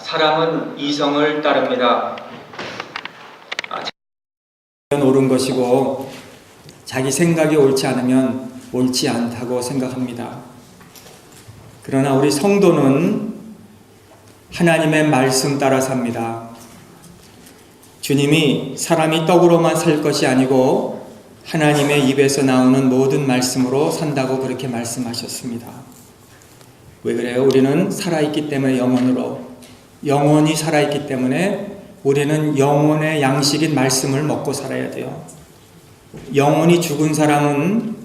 사람은 이성을 따릅니다. 옳은 것이고 자기 생각이 옳지 않으면 옳지 않다고 생각합니다. 그러나 우리 성도는 하나님의 말씀 따라 삽니다. 주님이 사람이 떡으로만 살 것이 아니고 하나님의 입에서 나오는 모든 말씀으로 산다고 그렇게 말씀하셨습니다. 왜 그래요? 우리는 살아있기 때문에 영원히 살아있기 때문에 우리는 영혼의 양식인 말씀을 먹고 살아야 돼요. 영혼이 죽은 사람은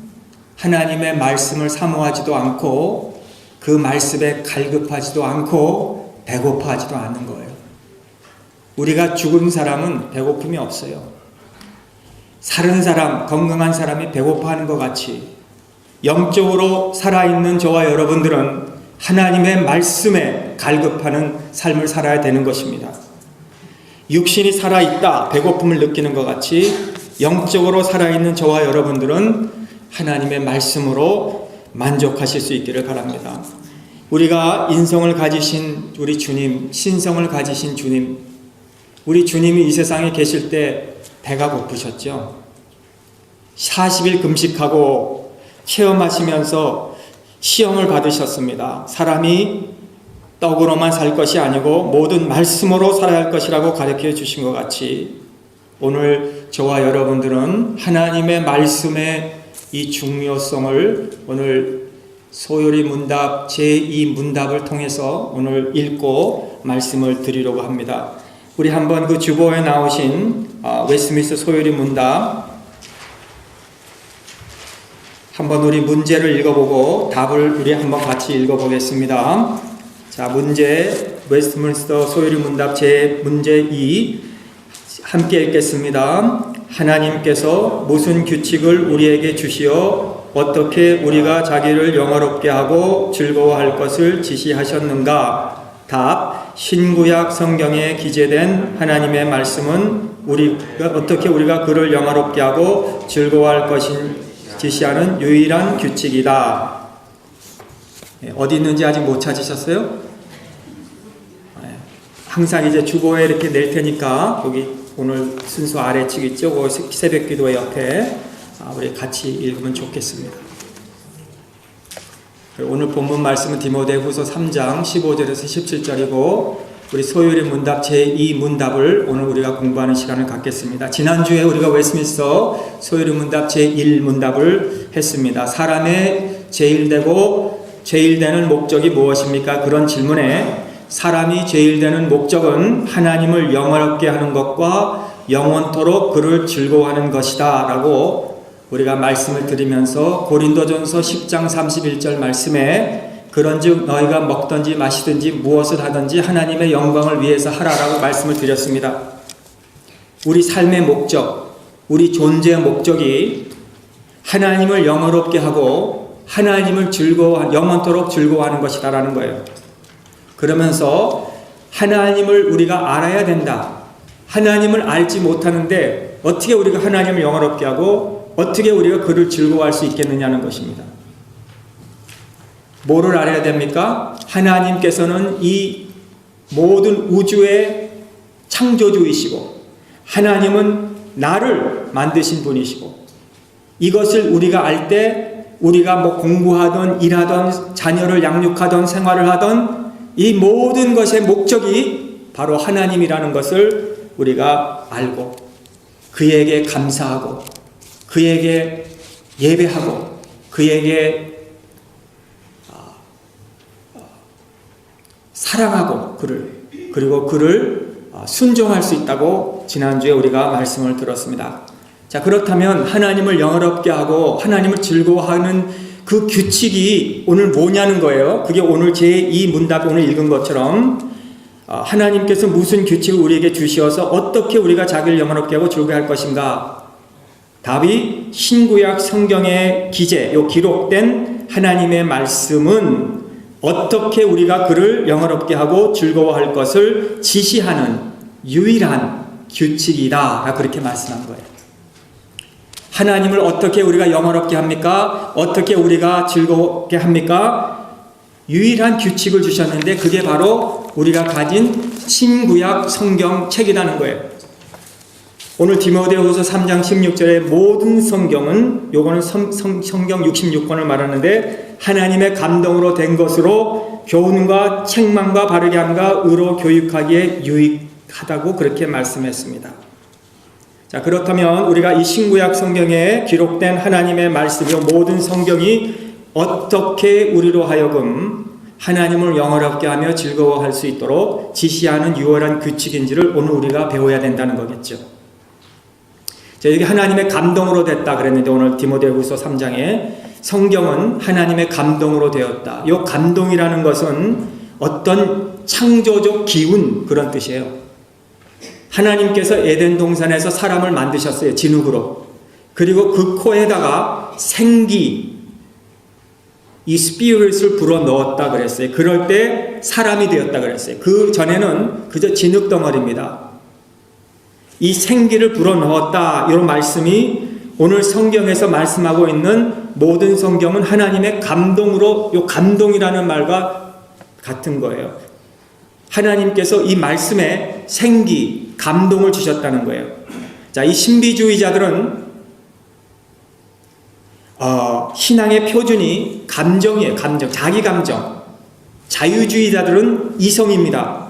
하나님의 말씀을 사모하지도 않고 그 말씀에 갈급하지도 않고 배고파하지도 않는 거예요. 우리가 죽은 사람은 배고픔이 없어요. 사는 사람, 건강한 사람이 배고파하는 것 같이 영적으로 살아있는 저와 여러분들은 하나님의 말씀에 갈급하는 삶을 살아야 되는 것입니다. 육신이 살아있다, 배고픔을 느끼는 것 같이 영적으로 살아있는 저와 여러분들은 하나님의 말씀으로 만족하실 수 있기를 바랍니다. 우리가 인성을 가지신 우리 주님, 신성을 가지신 주님, 우리 주님이 이 세상에 계실 때 배가 고프셨죠. 40일 금식하고 체험하시면서 시험을 받으셨습니다. 사람이 떡으로만 살 것이 아니고 모든 말씀으로 살아야 할 것이라고 가르쳐 주신 것 같이 오늘 저와 여러분들은 하나님의 말씀의 이 중요성을 오늘 소요리 문답 제2문답을 통해서 오늘 읽고 말씀을 드리려고 합니다. 우리 한번 그 주보에 나오신 웨스트민스터 소요리 문답 한번 우리 문제를 읽어보고 답을 우리 한번 같이 읽어보겠습니다. 자, 문제 웨스트민스터 소요리 문답 제 문제 2 함께 읽겠습니다. 하나님께서 무슨 규칙을 우리에게 주시어 어떻게 우리가 자기를 영화롭게 하고 즐거워할 것을 지시하셨는가? 답. 신구약 성경에 기재된 하나님의 말씀은 어떻게 우리가 그를 영화롭게 하고 즐거워할 것인 지시하는 유일한 규칙이다. 어디 있는지 아직 못 찾으셨어요? 항상 이제 주보에 이렇게 낼 테니까 거기 오늘 순서 아래측 있죠? 그 새벽 기도회 옆에 우리 같이 읽으면 좋겠습니다. 오늘 본문 말씀은 디모데후서 3장 15절에서 17절이고 우리 소요리 문답 제2문답을 오늘 우리가 공부하는 시간을 갖겠습니다. 지난주에 우리가 웨스트민스터 소요리 문답 제1문답을 했습니다. 사람의 제일 되는 목적이 무엇입니까? 그런 질문에 사람이 제일 되는 목적은 하나님을 영화롭게 하는 것과 영원토록 그를 즐거워하는 것이다 라고 우리가 말씀을 드리면서 고린도전서 10장 31절 말씀에 그런즉 너희가 먹든지 마시든지 무엇을 하든지 하나님의 영광을 위해서 하라라고 말씀을 드렸습니다. 우리 삶의 목적, 우리 존재의 목적이 하나님을 영화롭게 하고 하나님을 영원토록 즐거워하는 것이다라는 거예요. 그러면서 하나님을 우리가 알아야 된다. 하나님을 알지 못하는데 어떻게 우리가 하나님을 영화롭게 하고 어떻게 우리가 그를 즐거워할 수 있겠느냐는 것입니다. 뭐를 알아야 됩니까? 하나님께서는 이 모든 우주의 창조주이시고 하나님은 나를 만드신 분이시고 이것을 우리가 알 때 우리가 공부하던 일하던 자녀를 양육하던 생활을 하던 이 모든 것의 목적이 바로 하나님이라는 것을 우리가 알고 그에게 감사하고 그에게 예배하고 그에게 사랑하고 그리고 그를 순종할 수 있다고 지난주에 우리가 말씀을 들었습니다. 자, 그렇다면 하나님을 영화롭게 하고 하나님을 즐거워하는 그 규칙이 오늘 뭐냐는 거예요. 그게 오늘 제2문답 오늘 읽은 것처럼 하나님께서 무슨 규칙을 우리에게 주시어서 어떻게 우리가 자기를 영화롭게 하고 즐거워할 것인가? 답이 신구약 성경에 기록된 하나님의 말씀은 어떻게 우리가 그를 영화롭게 하고 즐거워할 것을 지시하는 유일한 규칙이다. 그렇게 말씀한 거예요. 하나님을 어떻게 우리가 영화롭게 합니까? 어떻게 우리가 즐겁게 합니까? 유일한 규칙을 주셨는데 그게 바로 우리가 가진 신구약 성경책이라는 거예요. 오늘 디모데후서 3장 16절의 모든 성경은, 요거는 성경 66권을 말하는데, 하나님의 감동으로 된 것으로 교훈과 책망과 바르게 함과 의로 교육하기에 유익하다고 그렇게 말씀했습니다. 자, 그렇다면 우리가 이 신구약 성경에 기록된 하나님의 말씀이, 모든 성경이 어떻게 우리로 하여금 하나님을 영화롭게 하며 즐거워할 수 있도록 지시하는 유월한 규칙인지를 오늘 우리가 배워야 된다는 거겠죠. 자, 여기 하나님의 감동으로 됐다 그랬는데, 오늘 디모데후서 3장에 성경은 하나님의 감동으로 되었다. 이 감동이라는 것은 어떤 창조적 기운, 그런 뜻이에요. 하나님께서 에덴 동산에서 사람을 만드셨어요. 진흙으로. 그리고 그 코에다가 생기, 이 스피릿을 불어 넣었다 그랬어요. 그럴 때 사람이 되었다 그랬어요. 그 전에는 그저 진흙 덩어리입니다. 이 생기를 불어 넣었다, 이런 말씀이 오늘 성경에서 말씀하고 있는 모든 성경은 하나님의 감동으로, 이 감동이라는 말과 같은 거예요. 하나님께서 이 말씀에 생기, 감동을 주셨다는 거예요. 자, 이 신비주의자들은 신앙의 표준이 감정이에요. 감정, 자기 감정. 자유주의자들은 이성입니다.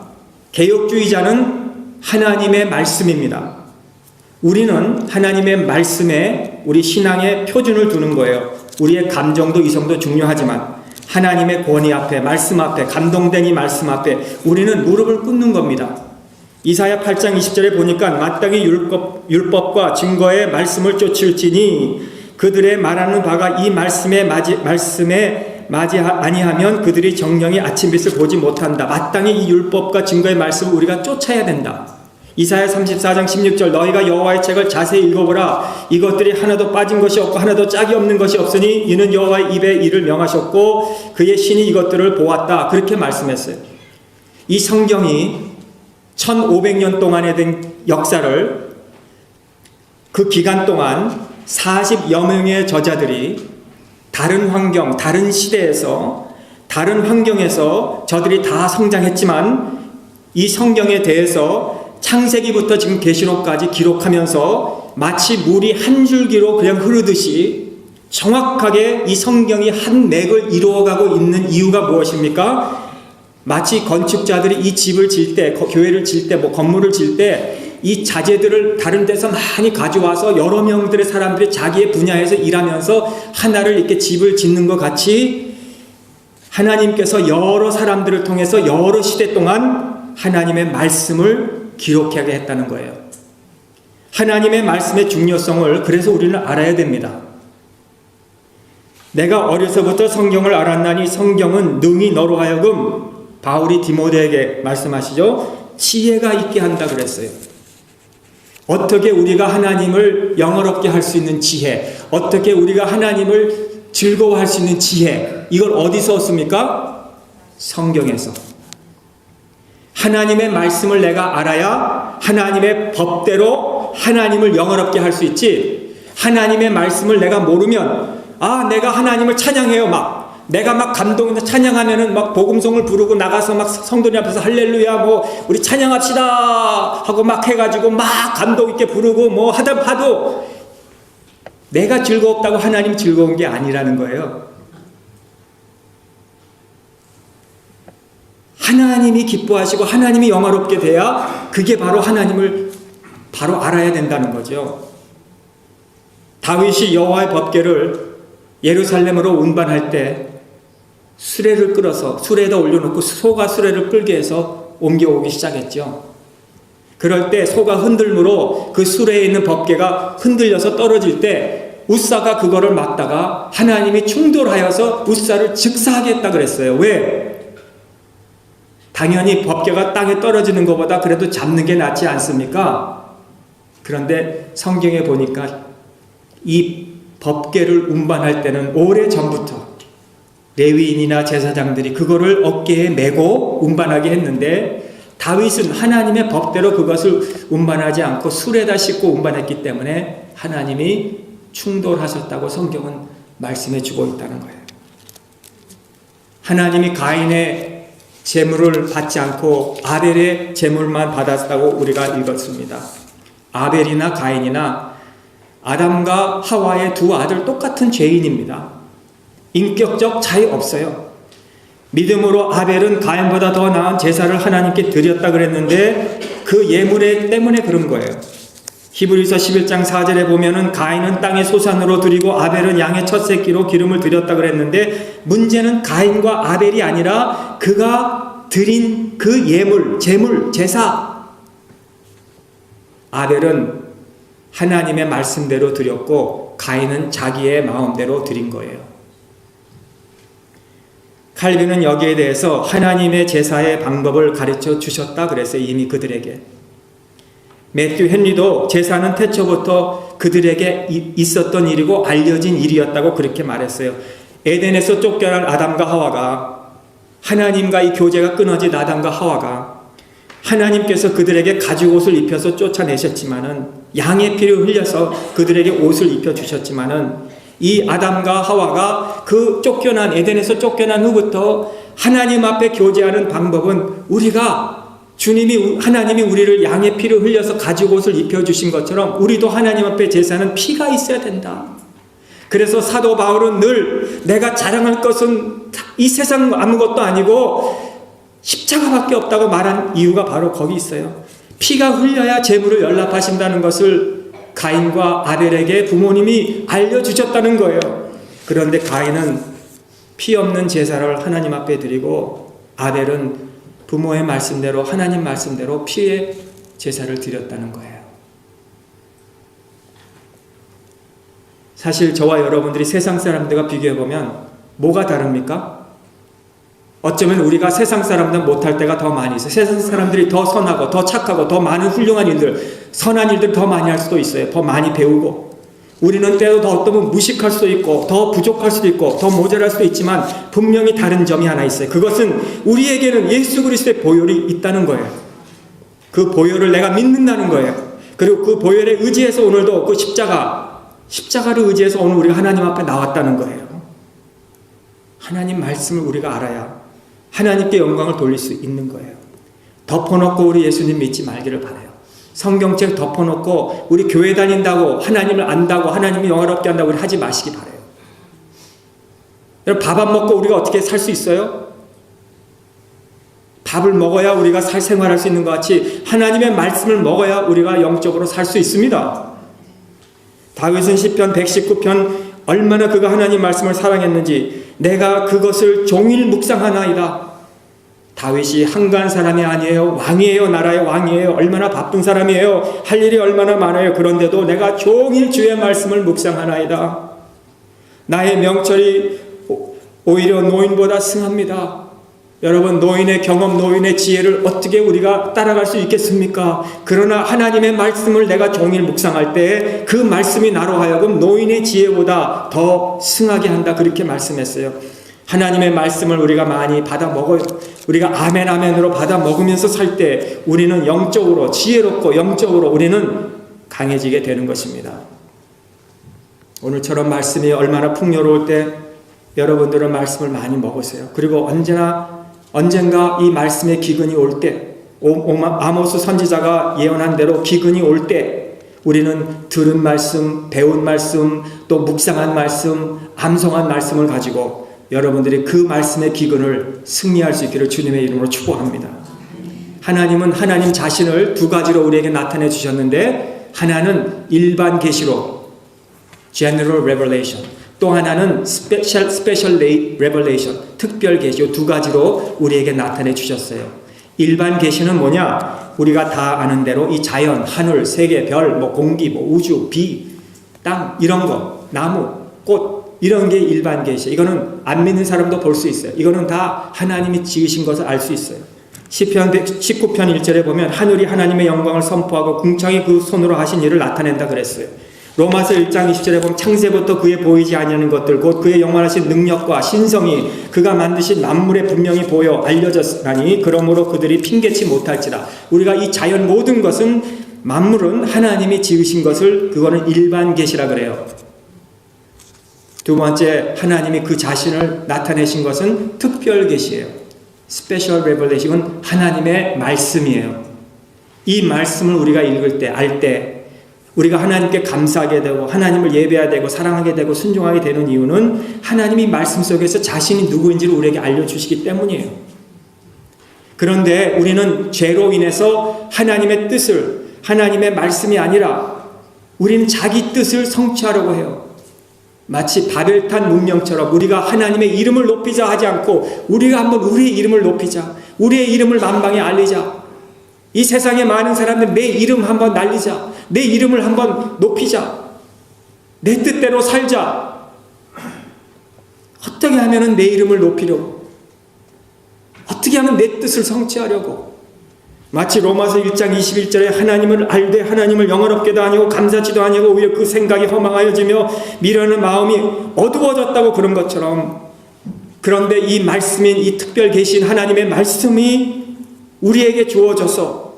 개혁주의자는 하나님의 말씀입니다. 우리는 하나님의 말씀에 우리 신앙의 표준을 두는 거예요. 우리의 감정도 이성도 중요하지만 하나님의 권위 앞에, 말씀 앞에, 감동된 이 말씀 앞에 우리는 무릎을 꿇는 겁니다. 이사야 8장 20절에 보니까 마땅히 율법과 증거의 말씀을 쫓을지니 그들의 말하는 바가 이 말씀에 맞이 아니하면 그들이 정령의 아침빛을 보지 못한다. 마땅히 이 율법과 증거의 말씀을 우리가 쫓아야 된다. 이사야 34장 16절, 너희가 여호와의 책을 자세히 읽어보라. 이것들이 하나도 빠진 것이 없고 하나도 짝이 없는 것이 없으니 이는 여호와의 입에 이를 명하셨고 그의 신이 이것들을 보았다. 그렇게 말씀했어요. 이 성경이 1500년 동안에 된 역사를, 그 기간 동안 40여 명의 저자들이 다른 환경, 다른 시대에서, 다른 환경에서 저들이 다 성장했지만 이 성경에 대해서 창세기부터 지금 계시록까지 기록하면서 마치 물이 한 줄기로 그냥 흐르듯이 정확하게 이 성경이 한 맥을 이루어가고 있는 이유가 무엇입니까? 마치 건축자들이 이 집을 질 때, 교회를 질 때, 건물을 질 때 이 자재들을 다른 데서 많이 가져와서 여러 명들의 사람들이 자기의 분야에서 일하면서 하나를 이렇게 집을 짓는 것 같이 하나님께서 여러 사람들을 통해서 여러 시대 동안 하나님의 말씀을 기록하게 했다는 거예요. 하나님의 말씀의 중요성을 그래서 우리는 알아야 됩니다. 내가 어려서부터 성경을 알았나니 성경은 능히 너로 하여금, 바울이 디모데에게 말씀하시죠, 지혜가 있게 한다 그랬어요. 어떻게 우리가 하나님을 영화롭게 할 수 있는 지혜, 어떻게 우리가 하나님을 즐거워할 수 있는 지혜, 이걸 어디서 얻습니까? 성경에서. 하나님의 말씀을 내가 알아야 하나님의 법대로 하나님을 영화롭게 할 수 있지, 하나님의 말씀을 내가 모르면 내가 하나님을 찬양해요. 내가 감동해서 찬양하면은 복음송을 부르고 나가서 성도님 앞에서 할렐루야 우리 찬양합시다 하고 해가지고 감동 있게 부르고 하도 내가 즐거웠다고 하나님 즐거운 게 아니라는 거예요. 하나님이 기뻐하시고 하나님이 영화롭게 돼야 그게 바로 하나님을 바로 알아야 된다는 거죠. 다윗이 여호와의 법궤를 예루살렘으로 운반할 때 수레를 끌어서 수레에다 올려놓고 소가 수레를 끌게 해서 옮겨오기 시작했죠. 그럴 때 소가 흔들므로 그 수레에 있는 법궤가 흔들려서 떨어질 때 웃사가 그거를 막다가 하나님이 충돌하여서 웃사를 즉사하게 했다 그랬어요. 왜? 당연히 법궤가 땅에 떨어지는 것보다 그래도 잡는 게 낫지 않습니까? 그런데 성경에 보니까 이 법궤를 운반할 때는 오래전부터 레위인이나 제사장들이 그거를 어깨에 메고 운반하게 했는데 다윗은 하나님의 법대로 그것을 운반하지 않고 술에다 싣고 운반했기 때문에 하나님이 충돌하셨다고 성경은 말씀해 주고 있다는 거예요. 하나님이 가인의 제물을 받지 않고 아벨의 제물만 받았다고 우리가 읽었습니다. 아벨이나 가인이나 아담과 하와의 두 아들 똑같은 죄인입니다. 인격적 차이 없어요. 믿음으로 아벨은 가인보다 더 나은 제사를 하나님께 드렸다 그랬는데 그 예물 때문에 그런 거예요. 히브리서 11장 4절에 보면은 가인은 땅의 소산으로 드리고 아벨은 양의 첫 새끼로 기름을 드렸다 그랬는데 문제는 가인과 아벨이 아니라 그가 드린 그 예물, 제물, 제사. 아벨은 하나님의 말씀대로 드렸고 가인은 자기의 마음대로 드린 거예요. 칼빈은 여기에 대해서 하나님의 제사의 방법을 가르쳐 주셨다 그랬어요. 이미 그들에게. 매튜 헨리도 제사는 태초부터 그들에게 있었던 일이고 알려진 일이었다고 그렇게 말했어요. 에덴에서 쫓겨난 아담과 하와가, 하나님과의 교제가 끊어진 아담과 하와가 하나님께서 그들에게 가죽옷을 입혀서 쫓아내셨지만은, 양의 피를 흘려서 그들에게 옷을 입혀주셨지만은, 이 아담과 하와가 그 쫓겨난, 에덴에서 쫓겨난 후부터 하나님 앞에 교제하는 방법은 하나님이 우리를 양의 피를 흘려서 가죽옷을 입혀주신 것처럼 우리도 하나님 앞에 제사는 피가 있어야 된다. 그래서 사도 바울은 늘 내가 자랑할 것은 이 세상 아무것도 아니고 십자가밖에 없다고 말한 이유가 바로 거기 있어요. 피가 흘려야 제물을 연락하신다는 것을 가인과 아벨에게 부모님이 알려주셨다는 거예요. 그런데 가인은 피 없는 제사를 하나님 앞에 드리고 아벨은 부모의 말씀대로, 하나님 말씀대로 피의 제사를 드렸다는 거예요. 사실 저와 여러분들이 세상 사람들과 비교해보면 뭐가 다릅니까? 어쩌면 우리가 세상 사람들 못할 때가 더 많이 있어요. 세상 사람들이 더 선하고 더 착하고 더 많은 훌륭한 일들, 선한 일들 더 많이 할 수도 있어요. 더 많이 배우고. 우리는 때로 더 어떤 무식할 수도 있고 더 부족할 수도 있고 더 모자랄 수도 있지만 분명히 다른 점이 하나 있어요. 그것은 우리에게는 예수 그리스도의 보혈이 있다는 거예요. 그 보혈을 내가 믿는다는 거예요. 그리고 그 보혈에 의지해서 오늘도 그 십자가를 의지해서 오늘 우리가 하나님 앞에 나왔다는 거예요. 하나님 말씀을 우리가 알아야 하나님께 영광을 돌릴 수 있는 거예요. 덮어놓고 우리 예수님 믿지 말기를 바라요. 성경책 덮어놓고 우리 교회 다닌다고 하나님을 안다고 하나님을 영화롭게 한다고 우리 하지 마시기 바라요. 여러분, 밥 안 먹고 우리가 어떻게 살 수 있어요? 밥을 먹어야 우리가 생활할 수 있는 것 같이 하나님의 말씀을 먹어야 우리가 영적으로 살 수 있습니다. 다윗은 시편 119편 얼마나 그가 하나님 말씀을 사랑했는지 내가 그것을 종일 묵상하나이다. 다윗이 한가한 사람이 아니에요. 왕이에요. 나라의 왕이에요. 얼마나 바쁜 사람이에요. 할 일이 얼마나 많아요. 그런데도 내가 종일 주의 말씀을 묵상하나이다. 나의 명철이 오히려 노인보다 승합니다. 여러분, 노인의 경험, 노인의 지혜를 어떻게 우리가 따라갈 수 있겠습니까? 그러나 하나님의 말씀을 내가 종일 묵상할 때 그 말씀이 나로 하여금 노인의 지혜보다 더 승하게 한다. 그렇게 말씀했어요. 하나님의 말씀을 우리가 많이 받아 먹어요. 우리가 아멘 아멘으로 받아 먹으면서 살 때 우리는 영적으로 지혜롭고 영적으로 우리는 강해지게 되는 것입니다. 오늘처럼 말씀이 얼마나 풍요로울 때 여러분들은 말씀을 많이 먹으세요. 그리고 언젠가 이 말씀의 기근이 올 때, 아모스 선지자가 예언한 대로 기근이 올 때 우리는 들은 말씀, 배운 말씀, 또 묵상한 말씀, 암송한 말씀을 가지고 여러분들이 그 말씀의 기근을 승리할 수 있기를 주님의 이름으로 축복합니다. 하나님은 하나님 자신을 두 가지로 우리에게 나타내 주셨는데, 하나는 일반 계시로 General Revelation, 또 하나는 Special Revelation, 특별 계시, 이 두 가지로 우리에게 나타내 주셨어요. 일반 계시는 뭐냐? 우리가 다 아는 대로 이 자연, 하늘, 세계, 별, 공기, 우주, 비, 땅, 이런 거, 나무, 꽃, 이런 게 일반 계시. 이거는 안 믿는 사람도 볼 수 있어요. 이거는 다 하나님이 지으신 것을 알 수 있어요. 시편 19편 1절에 보면 하늘이 하나님의 영광을 선포하고 궁창이 그 손으로 하신 일을 나타낸다 그랬어요. 로마서 1장 20절에 보면 창세부터 그의 보이지 아니하는 것들 곧 그의 영원하신 능력과 신성이 그가 만드신 만물에 분명히 보여 알려졌으니 그러므로 그들이 핑계치 못할지라. 우리가 이 자연 모든 것은, 만물은 하나님이 지으신 것을, 그거는 일반 계시라 그래요. 두 번째, 하나님이 그 자신을 나타내신 것은 특별 계시예요. 스페셜 레벨레이션은 하나님의 말씀이에요. 이 말씀을 우리가 읽을 때, 알 때 우리가 하나님께 감사하게 되고 하나님을 예배하게 되고 사랑하게 되고 순종하게 되는 이유는 하나님이 말씀 속에서 자신이 누구인지를 우리에게 알려주시기 때문이에요. 그런데 우리는 죄로 인해서 하나님의 뜻을, 하나님의 말씀이 아니라 우리는 자기 뜻을 성취하려고 해요. 마치 바벨탑 문명처럼 우리가 하나님의 이름을 높이자 하지 않고 우리가 한번 우리의 이름을 높이자, 우리의 이름을 만방에 알리자, 이 세상에 많은 사람들 내 이름 한번 날리자, 내 이름을 한번 높이자, 내 뜻대로 살자. 어떻게 하면 내 이름을 높이려고, 어떻게 하면 내 뜻을 성취하려고. 마치 로마서 1장 21절에 하나님을 알되 하나님을 영원롭게도 아니고 감사치도 아니고 오히려 그 생각이 허망하여지며 미련한 마음이 어두워졌다고 그런 것처럼, 그런데 이 말씀인 이 특별 계신 하나님의 말씀이 우리에게 주어져서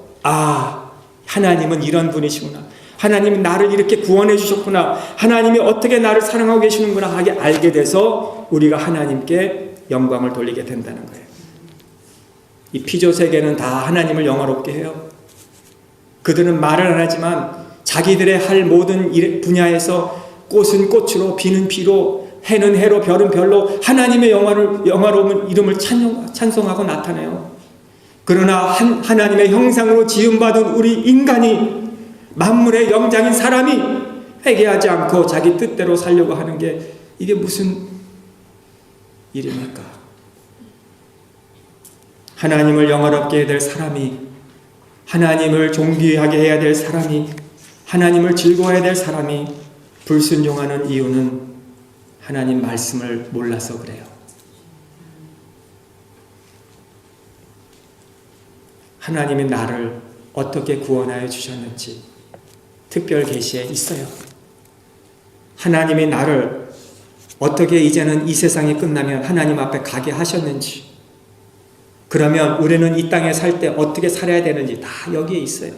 하나님은 이런 분이시구나, 하나님이 나를 이렇게 구원해 주셨구나, 하나님이 어떻게 나를 사랑하고 계시는구나 하게 알게 돼서 우리가 하나님께 영광을 돌리게 된다는 거예요. 이 피조 세계는 다 하나님을 영화롭게 해요. 그들은 말을 안 하지만 자기들의 할 모든 분야에서 꽃은 꽃으로, 비는 비로, 해는 해로, 별은 별로 하나님의 영화로운 이름을 찬송하고 나타내요. 그러나 하나님의 형상으로 지음받은 우리 인간이, 만물의 영장인 사람이 회개하지 않고 자기 뜻대로 살려고 하는 게 이게 무슨 일입니까? 하나님을 영화롭게 해야 될 사람이, 하나님을 존귀하게 해야 될 사람이, 하나님을 즐거워해야 될 사람이 불순종하는 이유는 하나님 말씀을 몰라서 그래요. 하나님이 나를 어떻게 구원하여 주셨는지 특별 계시에 있어요. 하나님이 나를 어떻게 이제는 이 세상이 끝나면 하나님 앞에 가게 하셨는지, 그러면 우리는 이 땅에 살 때 어떻게 살아야 되는지 다 여기에 있어요.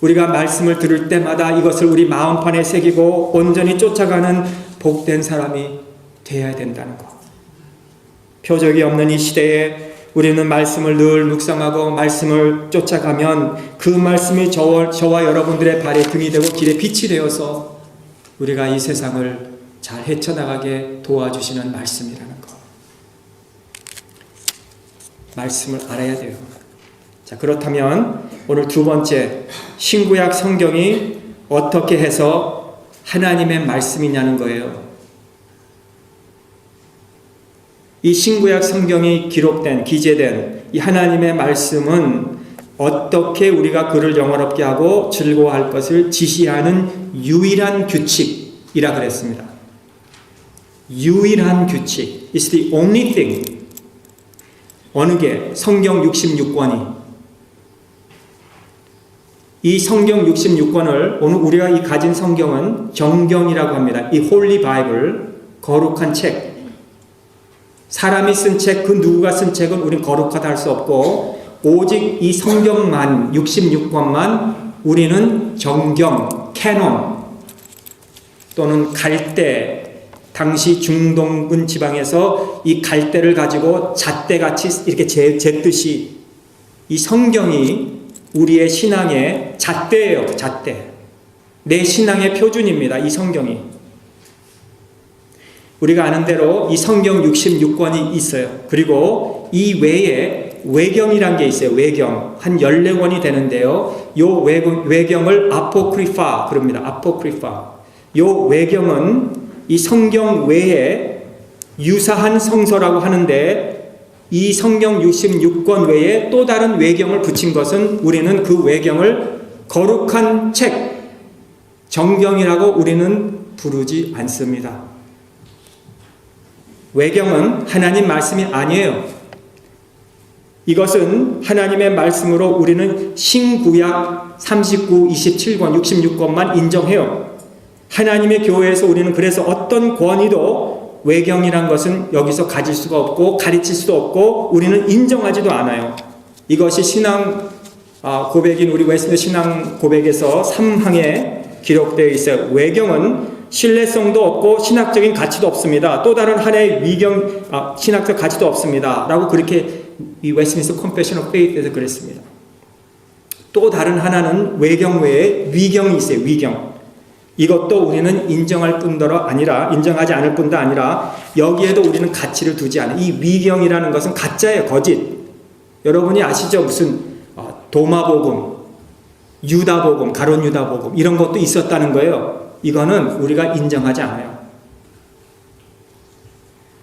우리가 말씀을 들을 때마다 이것을 우리 마음판에 새기고 온전히 쫓아가는 복된 사람이 되어야 된다는 것. 표적이 없는 이 시대에 우리는 말씀을 늘 묵상하고 말씀을 쫓아가면 그 말씀이 저와 여러분들의 발에 등이 되고 길에 빛이 되어서 우리가 이 세상을 잘 헤쳐나가게 도와주시는 말씀이라는 것. 말씀을 알아야 돼요. 자, 그렇다면 오늘 두 번째, 신구약 성경이 어떻게 해서 하나님의 말씀이냐는 거예요. 이 신구약 성경이 기재된 이 하나님의 말씀은 어떻게 우리가 그를 영화롭게 하고 즐거워할 것을 지시하는 유일한 규칙이라 그랬습니다. 유일한 규칙. It's the only thing. 어느 게? 성경 66권이. 이 성경 66권을 오늘 우리가 이 가진 성경은 정경이라고 합니다. 이 홀리 바이블, 거룩한 책. 사람이 쓴 책, 그 누구가 쓴 책은 우린 거룩하다 할 수 없고 오직 이 성경만, 66권만 우리는 정경, 캐논 또는 갈대, 당시 중동군 지방에서 이 갈대를 가지고 잣대같이 이렇게 쟀듯이 이 성경이 우리의 신앙의 잣대예요. 잣대. 내 신앙의 표준입니다. 이 성경이. 우리가 아는 대로 이 성경 66권이 있어요. 그리고 이 외에 외경이란 게 있어요. 외경. 한 14권이 되는데요. 요 외경을 아포크리파 그럽니다. 아포크리파. 요 외경은 이 성경 외에 유사한 성서라고 하는데 이 성경 66권 외에 또 다른 외경을 붙인 것은 우리는 그 외경을 거룩한 책, 정경이라고 우리는 부르지 않습니다. 외경은 하나님 말씀이 아니에요. 이것은 하나님의 말씀으로 우리는 신구약 39, 27권, 66권만 인정해요. 하나님의 교회에서 우리는 그래서 어떤 권위도 외경이란 것은 여기서 가질 수가 없고 가르칠 수도 없고 우리는 인정하지도 않아요. 이것이 신앙 고백인 우리 웨스트 신앙 고백에서 3항에 기록되어 있어요. 외경은 신뢰성도 없고 신학적인 가치도 없습니다. 또 다른 하나의 신학적 가치도 없습니다. 라고 그렇게 이 웨스트민스터 컨페션 오브 페이스에서 그랬습니다. 또 다른 하나는 외경 외에 위경이 있어요. 위경. 이것도 우리는 인정하지 않을 뿐도 아니라 여기에도 우리는 가치를 두지 않아요. 이 위경이라는 것은 가짜예요. 거짓. 여러분이 아시죠? 무슨 도마복음, 유다복음, 가론 유다복음 이런 것도 있었다는 거예요. 이거는 우리가 인정하지 않아요.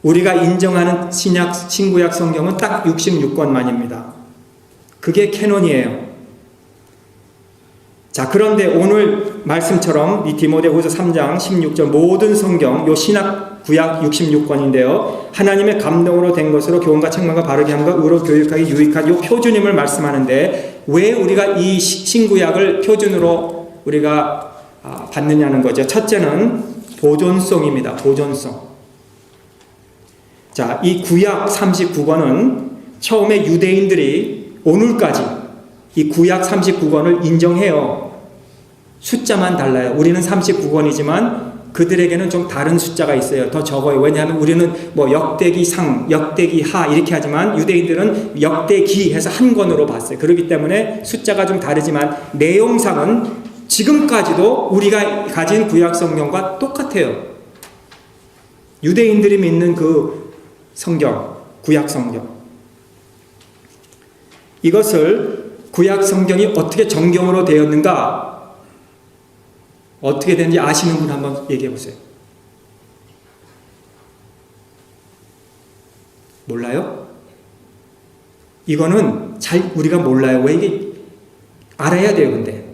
우리가 인정하는 신구약 성경은 딱 66권만입니다. 그게 캐논이에요. 자, 그런데 오늘 말씀처럼 이 디모데후서 3장 16절 모든 성경, 요 신학 구약 66권인데요. 하나님의 감동으로 된 것으로 교훈과 책망과 바르게 함과 의로 교육하기 유익한 요 표준임을 말씀하는데 왜 우리가 이 신구약을 표준으로 우리가 받느냐는 거죠. 첫째는 보존성입니다. 보존성. 자, 이 구약 39권은 처음에 유대인들이 오늘까지 이 구약 39권을 인정해요. 숫자만 달라요. 우리는 39권이지만 그들에게는 좀 다른 숫자가 있어요. 더 적어요. 왜냐하면 우리는 뭐 역대기 상, 역대기 하 이렇게 하지만 유대인들은 역대기 해서 한 권으로 봤어요. 그렇기 때문에 숫자가 좀 다르지만 내용상은 지금까지도 우리가 가진 구약 성경과 똑같아요. 유대인들이 믿는 그 성경, 구약 성경. 이것을 구약 성경이 어떻게 정경으로 되었는가? 어떻게 되는지 아시는 분 한번 얘기해 보세요. 몰라요? 이거는 잘 우리가 몰라요. 왜 이게 알아야 돼요, 근데.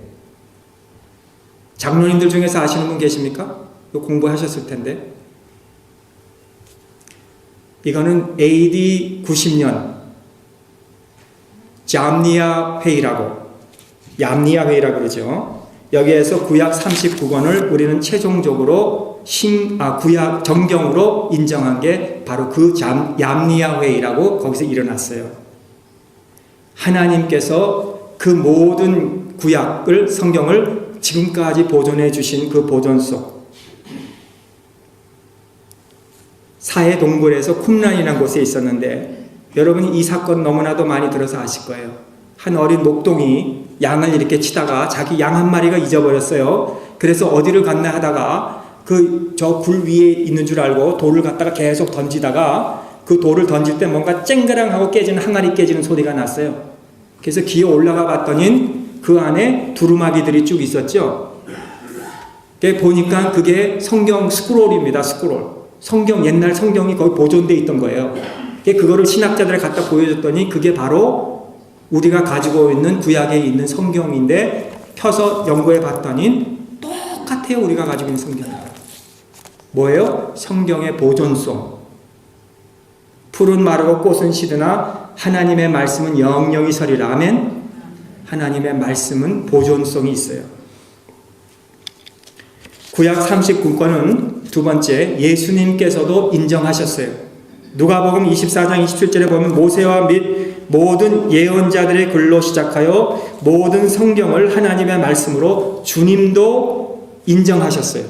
장로님들 중에서 아시는 분 계십니까? 이거 공부하셨을 텐데. 이거는 AD 90년 얌니아 회의라고 그러죠. 여기에서 구약 39권을 우리는 최종적으로 구약 정경으로 인정한 게 바로 그 얌니아 회의라고 거기서 일어났어요. 하나님께서 그 모든 구약을 성경을 지금까지 보존해 주신 그 보존소 사해 동굴에서 쿰란이라는 곳에 있었는데 여러분이 이 사건 너무나도 많이 들어서 아실 거예요. 한 어린 목동이 양을 이렇게 치다가 자기 양 한 마리가 잊어버렸어요. 그래서 어디를 갔나 하다가 저 굴 위에 있는 줄 알고 돌을 갖다가 계속 던지다가 그 돌을 던질 때 뭔가 쨍그랑하고 깨지는 항아리 깨지는 소리가 났어요. 그래서 기어 올라가 봤더니 그 안에 두루마기들이 쭉 있었죠. 보니까 그게 성경 스크롤입니다. 스크롤. 옛날 성경이 거기 보존되어 있던 거예요. 그거를 신학자들에 갖다 보여줬더니 그게 바로 우리가 가지고 있는 구약에 있는 성경인데 펴서 연구해 봤더니 똑같아요. 우리가 가지고 있는 성경이에요. 뭐예요? 성경의 보존성. 풀은 마르고 꽃은 시드나 하나님의 말씀은 영영이 서리라. 아멘. 하나님의 말씀은 보존성이 있어요. 구약 39권은 두 번째 예수님께서도 인정하셨어요. 누가복음 24장 27절에 보면 모세와 및 모든 예언자들의 글로 시작하여 모든 성경을 하나님의 말씀으로 주님도 인정하셨어요.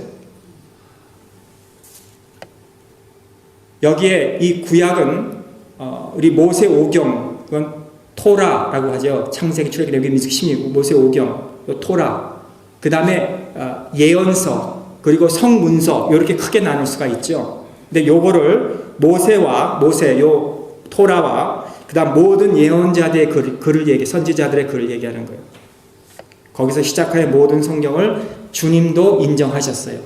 여기에 이 구약은 우리 모세 오경, 이건 토라라고 하죠. 창세기, 출애굽기, 레위기, 신명기, 모세 오경, 토라. 그 다음에 예언서, 그리고 성문서 이렇게 크게 나눌 수가 있죠. 근데 요거를 요 토라와 그다음 모든 예언자들의 글을 선지자들의 글을 얘기하는 거예요. 거기서 시작하여 모든 성경을 주님도 인정하셨어요.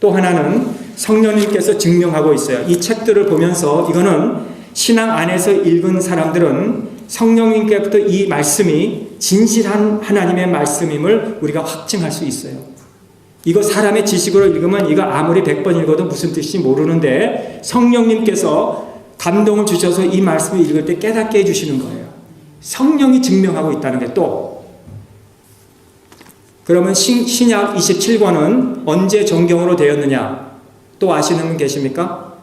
또 하나는 성령님께서 증명하고 있어요. 이 책들을 보면서 이거는 신앙 안에서 읽은 사람들은 성령님께부터 이 말씀이 진실한 하나님의 말씀임을 우리가 확증할 수 있어요. 이거 사람의 지식으로 읽으면 이거 아무리 100번 읽어도 무슨 뜻인지 모르는데 성령님께서 감동을 주셔서 이 말씀을 읽을 때 깨닫게 해주시는 거예요. 성령이 증명하고 있다는 게 또. 그러면 신약 27권은 언제 정경으로 되었느냐? 또 아시는 분 계십니까?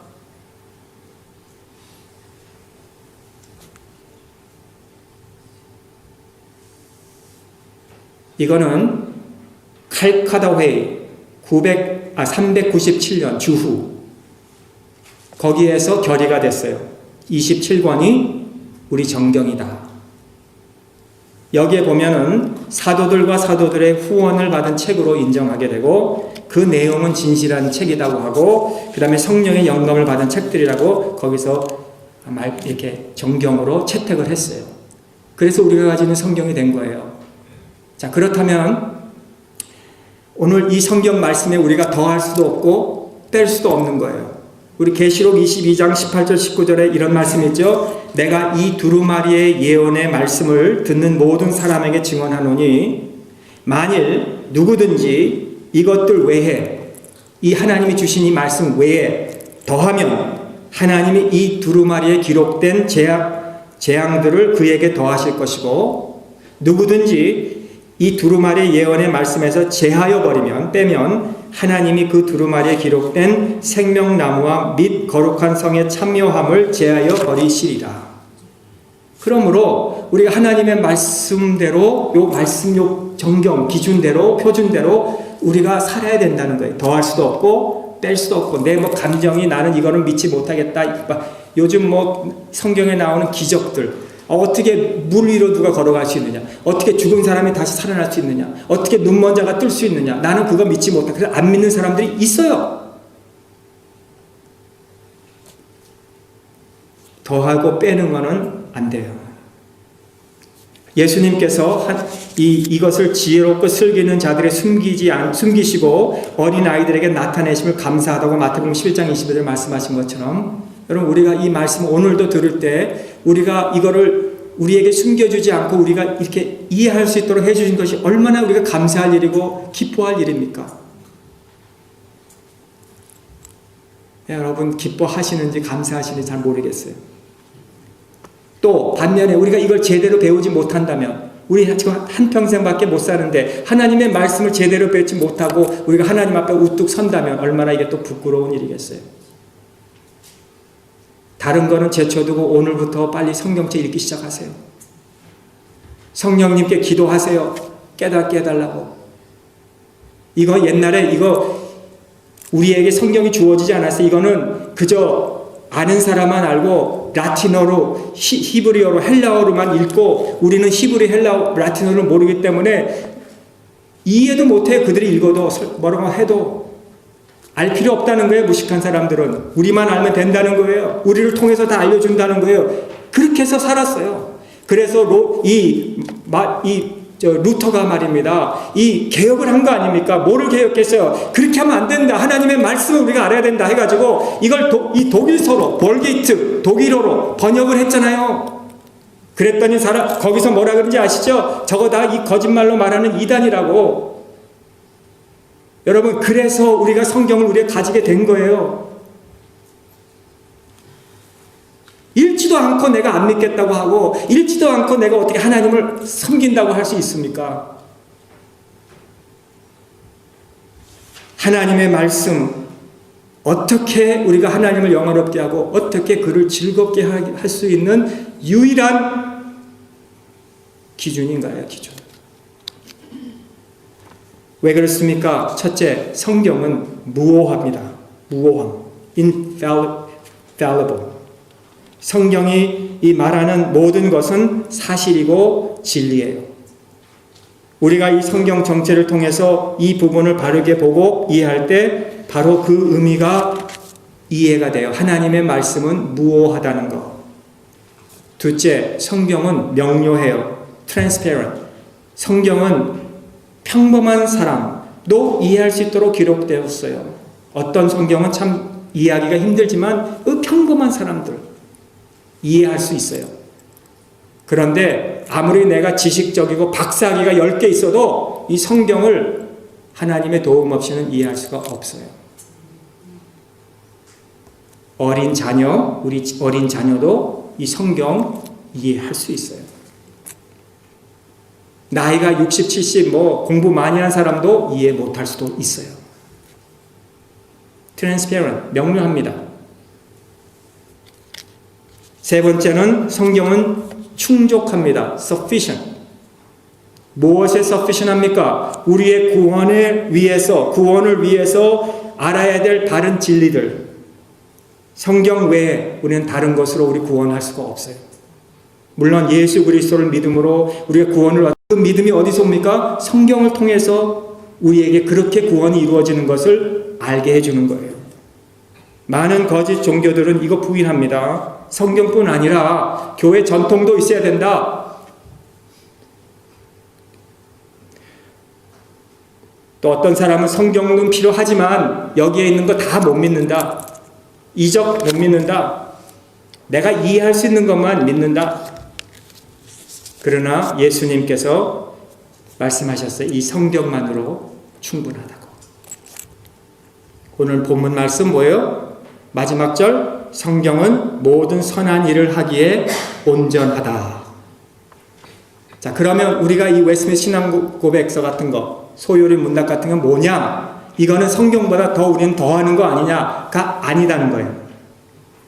이거는 칼카다 회의, 397년 주후 거기에서 결의가 됐어요. 27권이 우리 정경이다. 여기에 보면은 사도들과 사도들의 후원을 받은 책으로 인정하게 되고 그 내용은 진실한 책이라고 하고 그 다음에 성령의 영감을 받은 책들이라고 거기서 이렇게 정경으로 채택을 했어요. 그래서 우리가 가지는 성경이 된 거예요. 자, 그렇다면 오늘 이 성경 말씀에 우리가 더할 수도 없고 뺄 수도 없는 거예요. 우리 계시록 22장 18절 19절에 이런 말씀이 있죠. 내가 이 두루마리의 예언의 말씀을 듣는 모든 사람에게 증언하노니 만일 누구든지 이것들 외에 이 하나님이 주신 이 말씀 외에 더하면 하나님이 이 두루마리에 기록된 재앙들을 그에게 더하실 것이고 누구든지 이 두루마리 예언의 말씀에서 제하여 버리면 빼면 하나님이 그 두루마리에 기록된 생명나무와 및 거룩한 성의 참여함을 제하여 버리시리라. 그러므로 우리가 하나님의 말씀대로 요 말씀 요 정경 기준대로 표준대로 우리가 살아야 된다는 거예요. 더할 수도 없고 뺄 수도 없고 내 뭐 감정이 나는 이거는 믿지 못하겠다. 요즘 뭐 성경에 나오는 기적들 어떻게 물 위로 누가 걸어갈 수 있느냐? 어떻게 죽은 사람이 다시 살아날 수 있느냐? 어떻게 눈먼 자가 뜰 수 있느냐? 나는 그거 믿지 못해. 그래서 안 믿는 사람들이 있어요. 더하고 빼는 거는 안 돼요. 예수님께서 이것을 지혜롭고 슬기는 자들의 숨기시고 어린 아이들에게 나타내심을 감사하다고 마태복음 11장 22절 말씀하신 것처럼 여러분 우리가 이 말씀 오늘도 들을 때 우리가 이거를 우리에게 숨겨주지 않고 우리가 이렇게 이해할 수 있도록 해주신 것이 얼마나 우리가 감사할 일이고 기뻐할 일입니까? 여러분 기뻐하시는지 감사하시는지 잘 모르겠어요. 또 반면에 우리가 이걸 제대로 배우지 못한다면 우리 지금 한평생밖에 못 사는데 하나님의 말씀을 제대로 배우지 못하고 우리가 하나님 앞에 우뚝 선다면 얼마나 이게 또 부끄러운 일이겠어요. 다른 거는 제쳐두고 오늘부터 빨리 성경책 읽기 시작하세요. 성령님께 기도하세요. 깨닫게 해달라고. 이거 옛날에 이거 우리에게 성경이 주어지지 않았어요. 이거는 그저 아는 사람만 알고 라틴어로 히브리어로 헬라어로만 읽고 우리는 히브리 헬라어 라틴어를 모르기 때문에 이해도 못해요. 그들이 읽어도 뭐라고 해도 알 필요 없다는 거예요. 무식한 사람들은 우리만 알면 된다는 거예요. 우리를 통해서 다 알려준다는 거예요. 그렇게 해서 살았어요. 그래서 루터가 말입니다. 이 개혁을 한 거 아닙니까? 뭐를 개혁했어요? 그렇게 하면 안 된다. 하나님의 말씀을 우리가 알아야 된다 해가지고 이걸 이 독일서로 볼게이트 독일어로 번역을 했잖아요. 그랬더니 거기서 뭐라 그런지 아시죠? 저거 다 이 거짓말로 말하는 이단이라고. 여러분 그래서 우리가 성경을 우리가 가지게 된 거예요. 읽지도 않고 내가 안 믿겠다고 하고 읽지도 않고 내가 어떻게 하나님을 섬긴다고 할 수 있습니까? 하나님의 말씀 어떻게 우리가 하나님을 영화롭게 하고 어떻게 그를 즐겁게 할 수 있는 유일한 기준인가요? 기준. 왜 그렇습니까? 첫째, 성경은 무오합니다. 무오함. infallible. 성경이 이 말하는 모든 것은 사실이고 진리예요. 우리가 이 성경 정체를 통해서 이 부분을 바르게 보고 이해할 때 바로 그 의미가 이해가 돼요. 하나님의 말씀은 무오하다는 것. 둘째, 성경은 명료해요. transparent. 성경은 평범한 사람도 이해할 수 있도록 기록되었어요. 어떤 성경은 참 이해하기가 힘들지만 그 평범한 사람들 이해할 수 있어요. 그런데 아무리 내가 지식적이고 박사학위가 10개 있어도 이 성경을 하나님의 도움 없이는 이해할 수가 없어요. 우리 어린 자녀도 이 성경 이해할 수 있어요. 나이가 60, 70 공부 많이 한 사람도 이해 못할 수도 있어요. transparent, 명료합니다. 세 번째는 성경은 충족합니다. sufficient. 무엇에 sufficient합니까? 우리의 구원을 위해서 알아야 될 바른 진리들. 성경 외에 우리는 다른 것으로 우리 구원할 수가 없어요. 물론 예수 그리스도를 믿음으로 우리의 구원을 그 믿음이 어디서 옵니까? 성경을 통해서 우리에게 그렇게 구원이 이루어지는 것을 알게 해주는 거예요. 많은 거짓 종교들은 이거 부인합니다. 성경뿐 아니라 교회 전통도 있어야 된다. 또 어떤 사람은 성경은 필요하지만 여기에 있는 거 다 못 믿는다. 이적 못 믿는다. 내가 이해할 수 있는 것만 믿는다. 그러나 예수님께서 말씀하셨어요. 이 성경만으로 충분하다고. 오늘 본문 말씀 뭐예요? 마지막 절, 성경은 모든 선한 일을 하기에 온전하다. 자, 그러면 우리가 이 웨스트민스터 신앙 고백서 같은 거, 소요리 문답 같은 건 뭐냐? 이거는 성경보다 더 우리는 더하는 거 아니냐가 아니다는 거예요.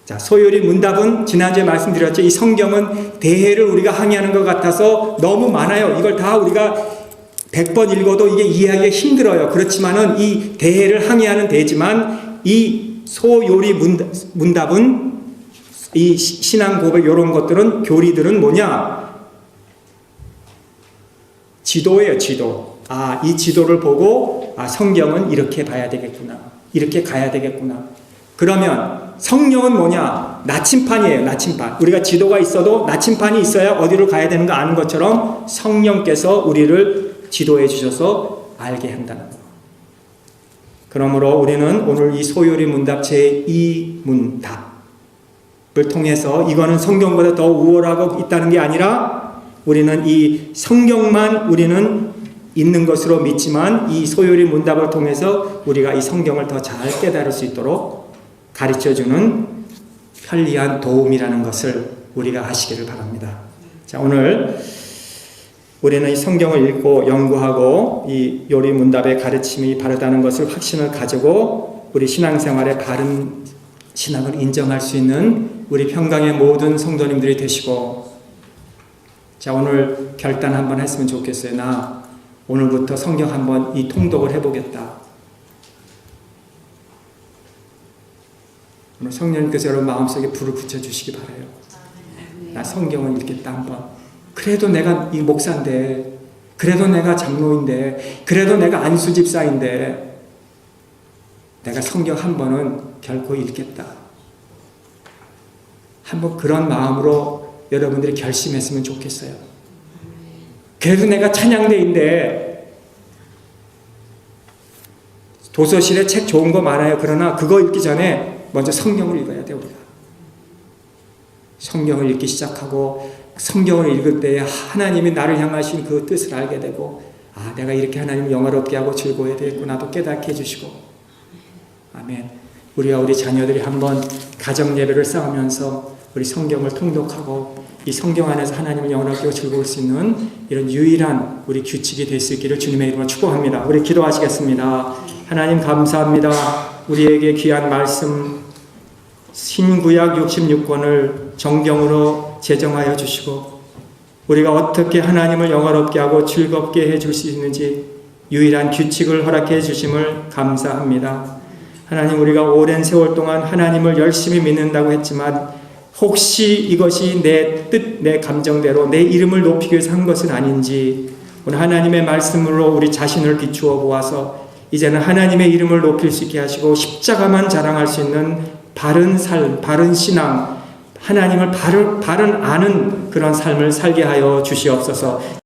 자, 소요리 문답은 지난주에 말씀드렸죠. 이 성경은 대해를 우리가 항의하는 것 같아서 너무 많아요. 이걸 다 우리가 100번 읽어도 이게 이해하기가 힘들어요. 그렇지만은 이 대해를 항의하는 대지만 이 소요리 문답은 이 신앙 고백 이런 것들은 교리들은 뭐냐? 지도예요, 지도. 아, 이 지도를 보고 성경은 이렇게 봐야 되겠구나. 이렇게 가야 되겠구나. 그러면 성령은 뭐냐? 나침판이에요, 나침판. 우리가 지도가 있어도 나침판이 있어야 어디로 가야 되는 거 아는 것처럼 성령께서 우리를 지도해 주셔서 알게 한다는 거. 그러므로 우리는 오늘 이 소요리 문답 제2문답을 통해서 이거는 성경보다 더 우월하고 있다는 게 아니라 우리는 이 성경만 우리는 있는 것으로 믿지만 이 소요리 문답을 통해서 우리가 이 성경을 더 잘 깨달을 수 있도록 가르쳐주는 편리한 도움이라는 것을 우리가 아시기를 바랍니다. 자, 오늘 우리는 이 성경을 읽고 연구하고 이 요리 문답의 가르침이 바르다는 것을 확신을 가지고 우리 신앙생활의 바른 신앙을 인정할 수 있는 우리 평강의 모든 성도님들이 되시고, 자, 오늘 결단 한번 했으면 좋겠어요. 나 오늘부터 성경 한번 이 통독을 해보겠다. 오늘 성령님께서 여러분 마음속에 불을 붙여주시기 바라요. 나 성경을 읽겠다 한번. 그래도 내가 이 목사인데, 그래도 내가 장로인데, 그래도 내가 안수 집사인데 내가 성경 한 번은 결코 읽겠다. 한번 그런 마음으로 여러분들이 결심했으면 좋겠어요. 그래도 내가 찬양대인데, 도서실에 책 좋은 거 많아요. 그러나 그거 읽기 전에 먼저 성경을 읽어야 돼. 우리가 성경을 읽기 시작하고 성경을 읽을 때 하나님이 나를 향하신 그 뜻을 알게 되고, 아, 내가 이렇게 하나님을 영화롭게 하고 즐거워야 되겠구나도 깨닫게 해주시고, 아멘. 우리와 우리 자녀들이 한번 가정 예배를 쌓으면서 우리 성경을 통독하고 이 성경 안에서 하나님을 영원하게 하고 즐거울 수 있는 이런 유일한 우리 규칙이 될 수 있기를 주님의 이름으로 축복합니다. 우리 기도하시겠습니다. 하나님 감사합니다. 우리에게 귀한 말씀 신구약 66권을 정경으로 제정하여 주시고 우리가 어떻게 하나님을 영화롭게 하고 즐겁게 해줄 수 있는지 유일한 규칙을 허락해 주심을 감사합니다. 하나님, 우리가 오랜 세월 동안 하나님을 열심히 믿는다고 했지만 혹시 이것이 내 뜻, 내 감정대로 내 이름을 높이기 위해서 한 것은 아닌지 오늘 하나님의 말씀으로 우리 자신을 비추어 보아서 이제는 하나님의 이름을 높일 수 있게 하시고 십자가만 자랑할 수 있는 바른 삶, 바른 신앙, 하나님을 바른 아는 그런 삶을 살게 하여 주시옵소서.